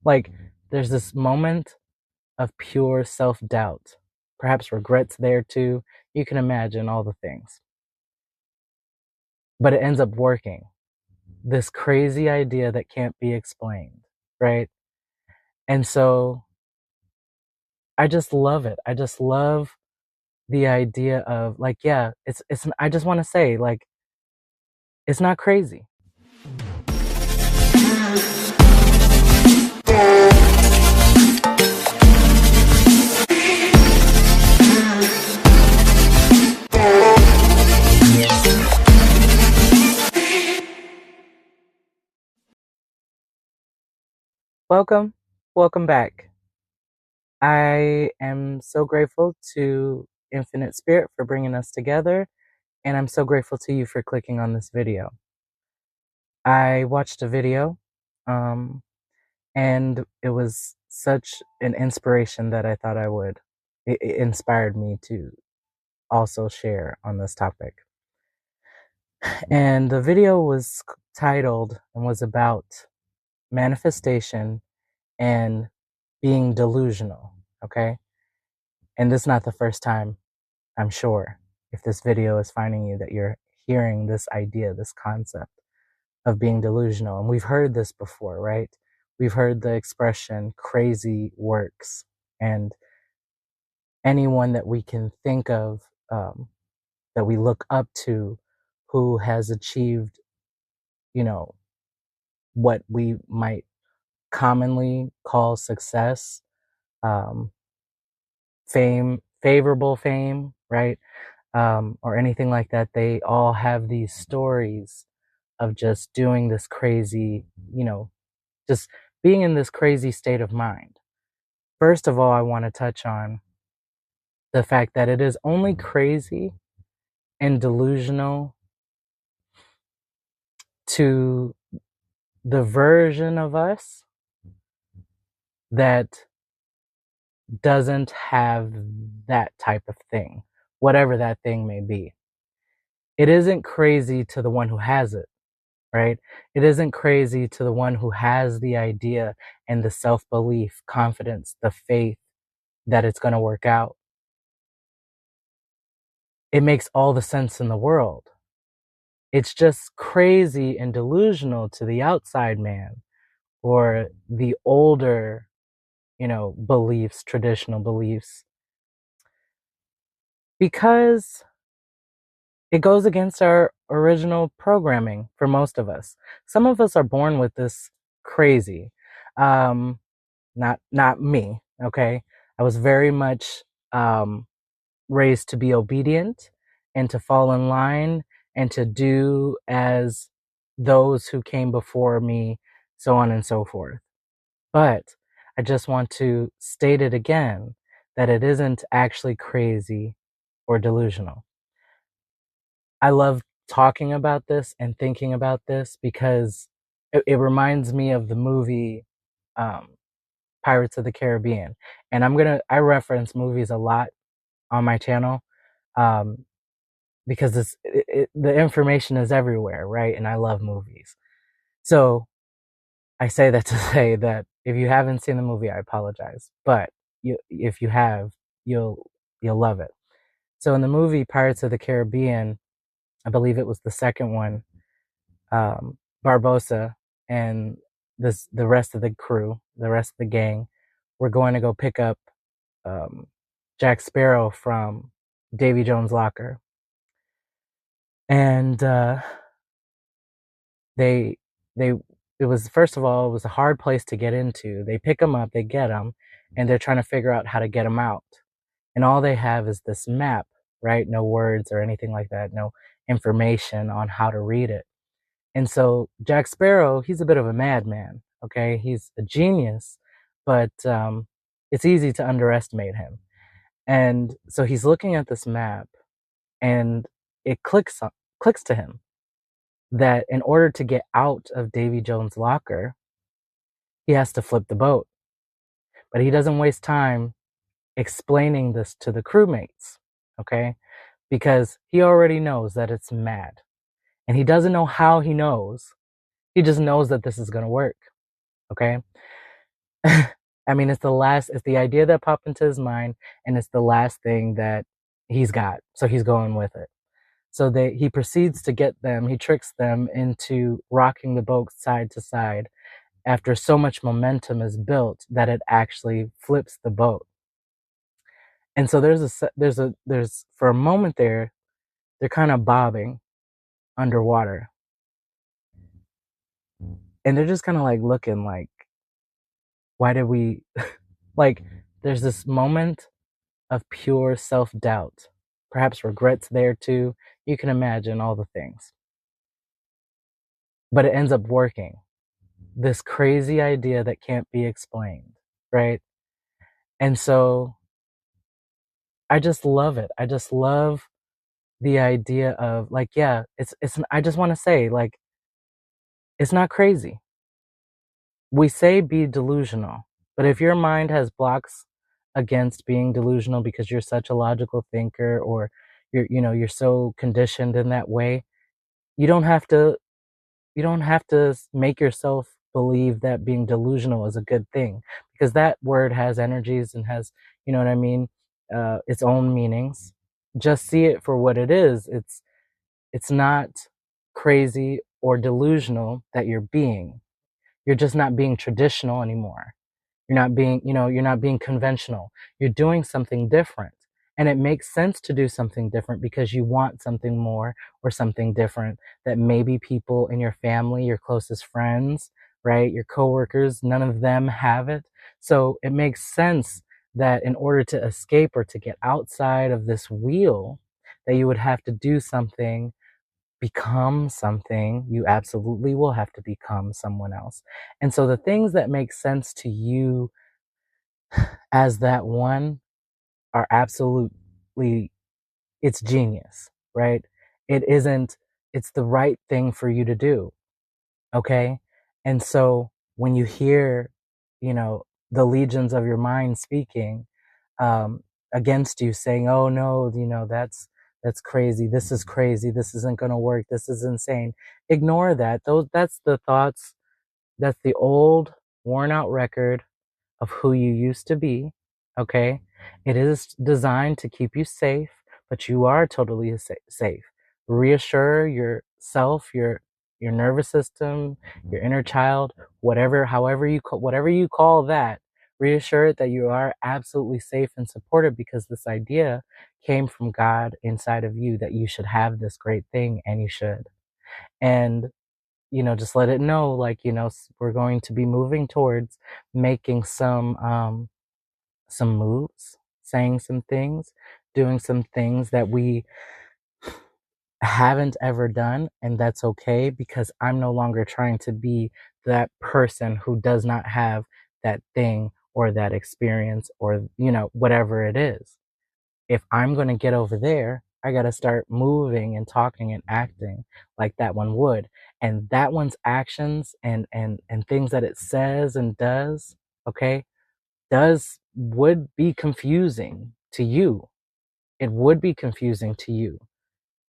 Like, there's this moment of pure self-doubt, perhaps regrets there too. You can imagine all the things. But it ends up working. This crazy idea that can't be explained, right? And so I just love it. I just love the idea of like, yeah, it's I just want to say like it's not crazy. Welcome. Welcome back. I am so grateful to Infinite Spirit for bringing us together, and I'm so grateful to you for clicking on this video. I watched a video, and it was such an inspiration that I thought I would. It inspired me to also share on this topic. And the video was titled and was about manifestation and being delusional, okay? And this is not the first time, I'm sure, if this video is finding you, that you're hearing this idea, this concept of being delusional. And we've heard this before, right? We've heard the expression crazy works. And anyone that we can think of, that we look up to, who has achieved, you know, what we might commonly call success, um, fame, favorable fame, right? Or anything like that, they all have these stories of just doing this crazy, just being in this crazy state of mind. First of all, I want to touch on the fact that it is only crazy and delusional to the version of us that doesn't have that type of thing, whatever that thing may be. It isn't crazy to the one who has it, right? It isn't crazy to the one who has the idea and the self-belief, confidence, the faith that it's going to work out. It makes all the sense in the world. It's just crazy and delusional to the outside man or the older, beliefs, traditional beliefs, because it goes against our original programming for most of us. Some of us are born with this crazy. Not me, okay? I was very much raised to be obedient and to fall in line and to do as those who came before me, so on and so forth. But I just want to state it again that it isn't actually crazy or delusional. I love talking about this and thinking about this because it reminds me of the movie Pirates of the Caribbean. And I reference movies a lot on my channel, because the information is everywhere, right? And I love movies. So I say that to say that if you haven't seen the movie, I apologize. But if you have, you'll love it. So in the movie Pirates of the Caribbean, I believe it was the second one, Barbosa and the rest of the crew, the rest of the gang, were going to go pick up Jack Sparrow from Davy Jones' locker. And they it was, first of all, it was a hard place to get into. They pick him up, they get him, and they're trying to figure out how to get him out. And all they have is this map, right? No words or anything like that, no information on how to read it. And so Jack Sparrow, he's a bit of a madman, okay? He's a genius, but it's easy to underestimate him. And so he's looking at this map, and it clicks to him that in order to get out of Davy Jones' locker, he has to flip the boat. But he doesn't waste time explaining this to the crewmates, okay? Because he already knows that it's mad. And he doesn't know how he knows. He just knows that this is going to work, okay? I mean, it's the idea that popped into his mind, and it's the last thing that he's got. So he's going with it. So he proceeds to get them, he tricks them into rocking the boat side to side after so much momentum is built that it actually flips the boat. And so there's for a moment there, they're kind of bobbing underwater. And they're just kind of like looking like, why did we, like, there's this moment of pure self doubt, perhaps regrets there too. You can imagine all the things. But it ends up working. This crazy idea that can't be explained, right? And so I just love it. I just love the idea of like, yeah, I just want to say, like, it's not crazy. We say be delusional, but if your mind has blocks against being delusional because you're such a logical thinker, or you're so conditioned in that way, you don't have to make yourself believe that being delusional is a good thing, because that word has energies and has, you know what I mean, its own meanings. Just see it for what it is. It's not crazy or delusional that you're just not being traditional anymore. You're not being conventional. You're doing something different. And it makes sense to do something different because you want something more or something different that maybe people in your family, your closest friends, right, your coworkers, none of them have it. So it makes sense that in order to escape or to get outside of this wheel, that you would have to do something, become something. You absolutely will have to become someone else. And so the things that make sense to you as that one are absolutely, it's genius, right? It isn't, it's the right thing for you to do. Okay. And so when you hear, the legions of your mind speaking, um, against you, saying, oh no, that's crazy. This is crazy. This isn't going to work. This is insane. Ignore that. That's the thoughts. That's the old worn out record of who you used to be. Okay. It is designed to keep you safe, but you are totally safe. Reassure yourself, your nervous system, your inner child, whatever you call that. Reassure it that you are absolutely safe and supported, because this idea came from God inside of you that you should have this great thing, and you should. And just let it know, like, we're going to be moving towards making some moves, saying some things, doing some things that we haven't ever done, and that's okay, because I'm no longer trying to be that person who does not have that thing or that experience, or whatever it is. If I'm going to get over there, I got to start moving and talking and acting like that one would. And that one's actions and things that it says and does, okay, would be confusing to you. It would be confusing to you,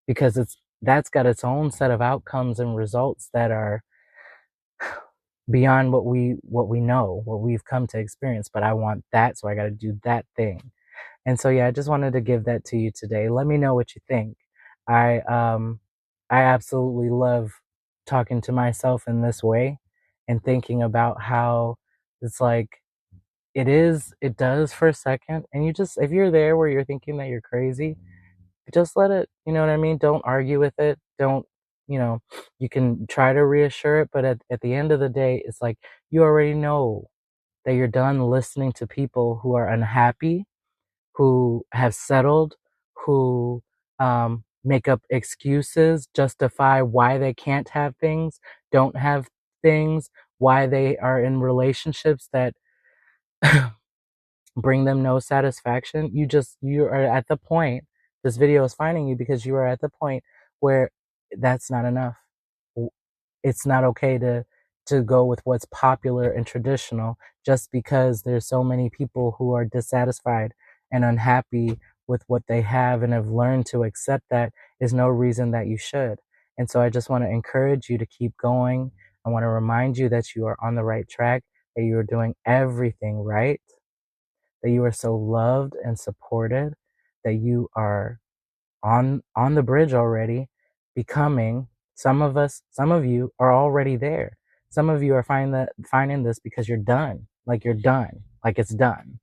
because that's got its own set of outcomes and results that are beyond what we know, what we've come to experience. But I want that, so I got to do that thing. And so, yeah, I just wanted to give that to you today. Let me know what you think. I absolutely love talking to myself in this way and thinking about how it's like, it does for a second. And if you're there where you're thinking that you're crazy, just let it, you know what I mean? Don't argue with it. Don't, you know, you can try to reassure it, but at the end of the day, it's like, you already know that you're done listening to people who are unhappy, who have settled, who make up excuses, justify why they can't have things, don't have things, why they are in relationships that bring them no satisfaction. You are at the point, this video is finding you because you are at the point where that's not enough. It's not okay to go with what's popular and traditional just because there's so many people who are dissatisfied and unhappy with what they have and have learned to accept that is no reason that you should. And so I just want to encourage you to keep going. I want to remind you that you are on the right track. that you are doing everything right, that you are so loved and supported, that you are on the bridge already, becoming. Some of you are already there. Some of you are finding this because you're done. Like you're done. Like it's done.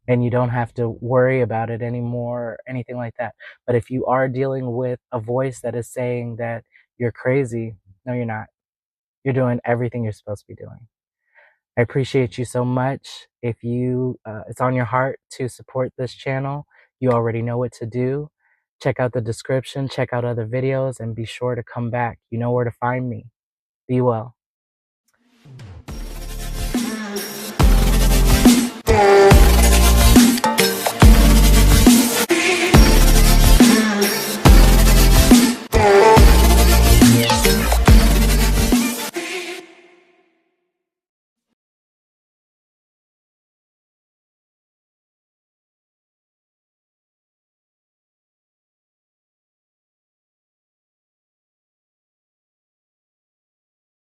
And you don't have to worry about it anymore or anything like that. But if you are dealing with a voice that is saying that you're crazy, no, you're not. You're doing everything you're supposed to be doing. I appreciate you so much. If it's on your heart to support this channel, you already know what to do. Check out the description, check out other videos, and be sure to come back. You know where to find me. Be well.